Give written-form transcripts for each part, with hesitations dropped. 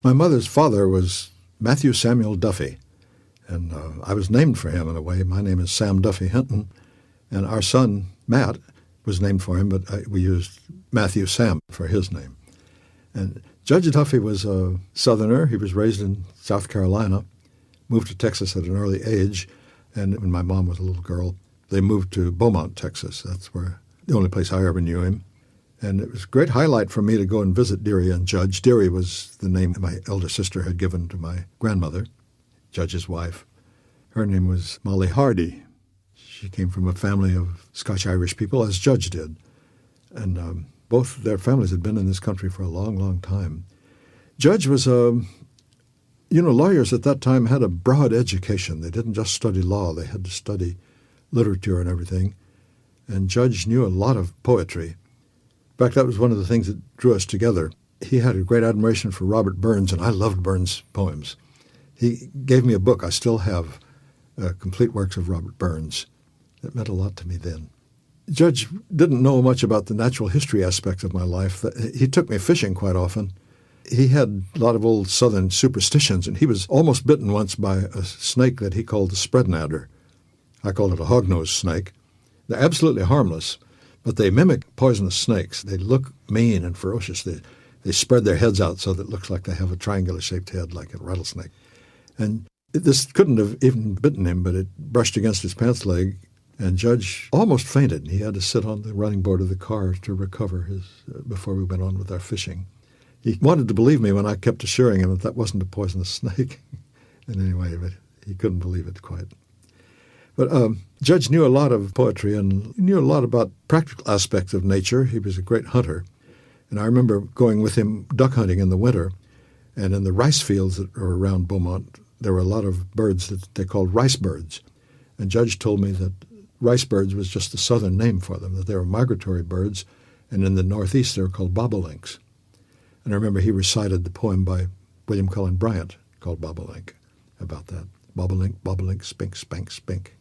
My mother's father was Matthew Samuel Duffy, and I was named for him in a way. My name is Sam Duffy Hinton, and our son, Matt, was named for him, but we used Matthew Sam for his name. And Judge Duffy was a Southerner. He was raised in South Carolina, moved to Texas at an early age, and when my mom was a little girl, they moved to Beaumont, Texas. That's the only place I ever knew him. And it was a great highlight for me to go and visit Deary and Judge. Deary was the name my elder sister had given to my grandmother, Judge's wife. Her name was Molly Hardy. She came from a family of Scotch-Irish people, as Judge did. And both their families had been in this country for a long, long time. Judge was lawyers at that time had a broad education. They didn't just study law. They had to study literature and everything. And Judge knew a lot of poetry. In fact, that was one of the things that drew us together. He had a great admiration for Robert Burns, and I loved Burns' poems. He gave me a book I still have, complete works of Robert Burns. That meant a lot to me then. Judge didn't know much about the natural history aspect of my life. He took me fishing quite often. He had a lot of old Southern superstitions, and he was almost bitten once by a snake that he called the spreading adder. I called it a hognose snake. They're absolutely harmless, but they mimic poisonous snakes. They look mean and ferocious. They spread their heads out so that it looks like they have a triangular-shaped head like a rattlesnake. And this couldn't have even bitten him, but it brushed against his pants leg, and Judge almost fainted. He had to sit on the running board of the car to recover before we went on with our fishing. He wanted to believe me when I kept assuring him that wasn't a poisonous snake. And anyway, but he couldn't believe it quite. But Judge knew a lot of poetry and knew a lot about practical aspects of nature. He was a great hunter. And I remember going with him duck hunting in the winter. And in the rice fields that are around Beaumont, there were a lot of birds that they called rice birds. And Judge told me that rice birds was just the southern name for them, that they were migratory birds. And in the northeast, they were called bobolink. And I remember he recited the poem by William Cullen Bryant called Bobolink about that. Bobolink, bobolink, spink, spank, spink.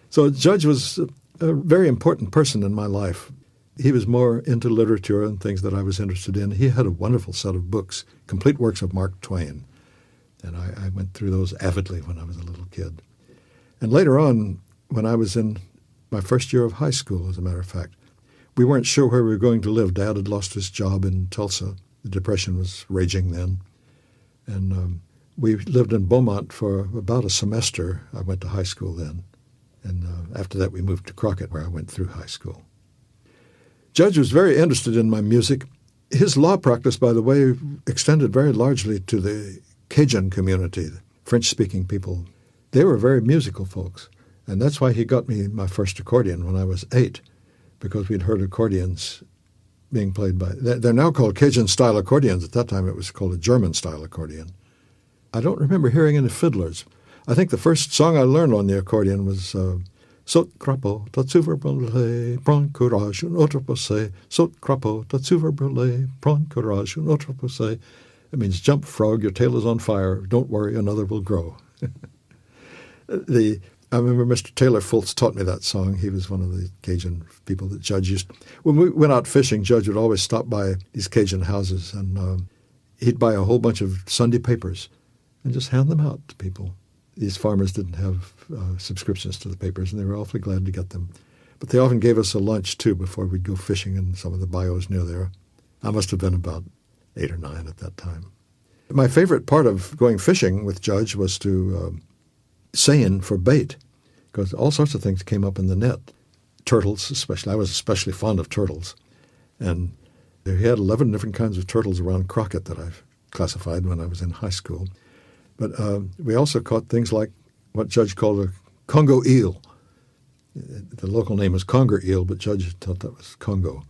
So Judge was a very important person in my life. He was more into literature and things that I was interested in. He had a wonderful set of books, complete works of Mark Twain. And I went through those avidly when I was a little kid. And later on, when I was in my first year of high school, as a matter of fact, we weren't sure where we were going to live. Dad had lost his job in Tulsa. The Depression was raging then. And we lived in Beaumont for about a semester. I went to high school then. And after that, we moved to Crockett, where I went through high school. Judge was very interested in my music. His law practice, by the way, extended very largely to the Cajun community, the French-speaking people. They were very musical folks. And that's why he got me my first accordion when I was 8, because we'd heard accordions being played by... They're now called Cajun-style accordions. At that time, it was called a German-style accordion. I don't remember hearing any fiddlers. I think the first song I learned on the accordion was Saute crapaud, tatsuver brûlé, prends courage, un autre passé. Saute crapaud, tatsuver brûlé, prends courage, un autre passé. It means, jump, frog, your tail is on fire. Don't worry, another will grow. I remember Mr. Taylor Fultz taught me that song. He was one of the Cajun people that Judge used. When we went out fishing, Judge would always stop by these Cajun houses, and he'd buy a whole bunch of Sunday papers and just hand them out to people. These farmers didn't have subscriptions to the papers, and they were awfully glad to get them. But they often gave us a lunch, too, before we'd go fishing in some of the bayous near there. I must have been about 8 or 9 at that time. My favorite part of going fishing with Judge was to seine for bait, because all sorts of things came up in the net. Turtles, especially. I was especially fond of turtles. And he had 11 different kinds of turtles around Crockett that I've classified when I was in high school. But we also caught things like what Judge called a Congo eel. The local name is conger eel, but Judge thought that was Congo.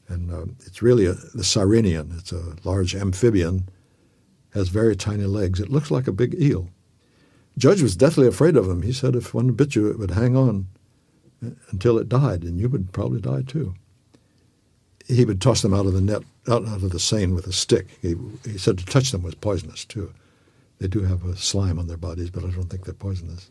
And it's really the Sirenian. It's a large amphibian, has very tiny legs. It looks like a big eel. Judge was deathly afraid of him. He said if one bit you, it would hang on until it died, and you would probably die too. He would toss them out of the net, out of the seine with a stick. He said to touch them was poisonous too. They do have a slime on their bodies, but I don't think they're poisonous.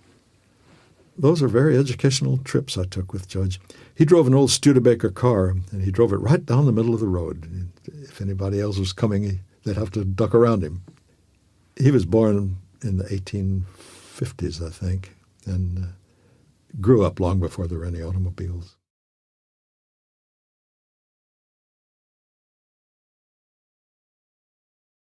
Those are very educational trips I took with Judge. He drove an old Studebaker car, and he drove it right down the middle of the road. If anybody else was coming, they'd have to duck around him. He was born in the 1850s, I think, and grew up long before there were any automobiles.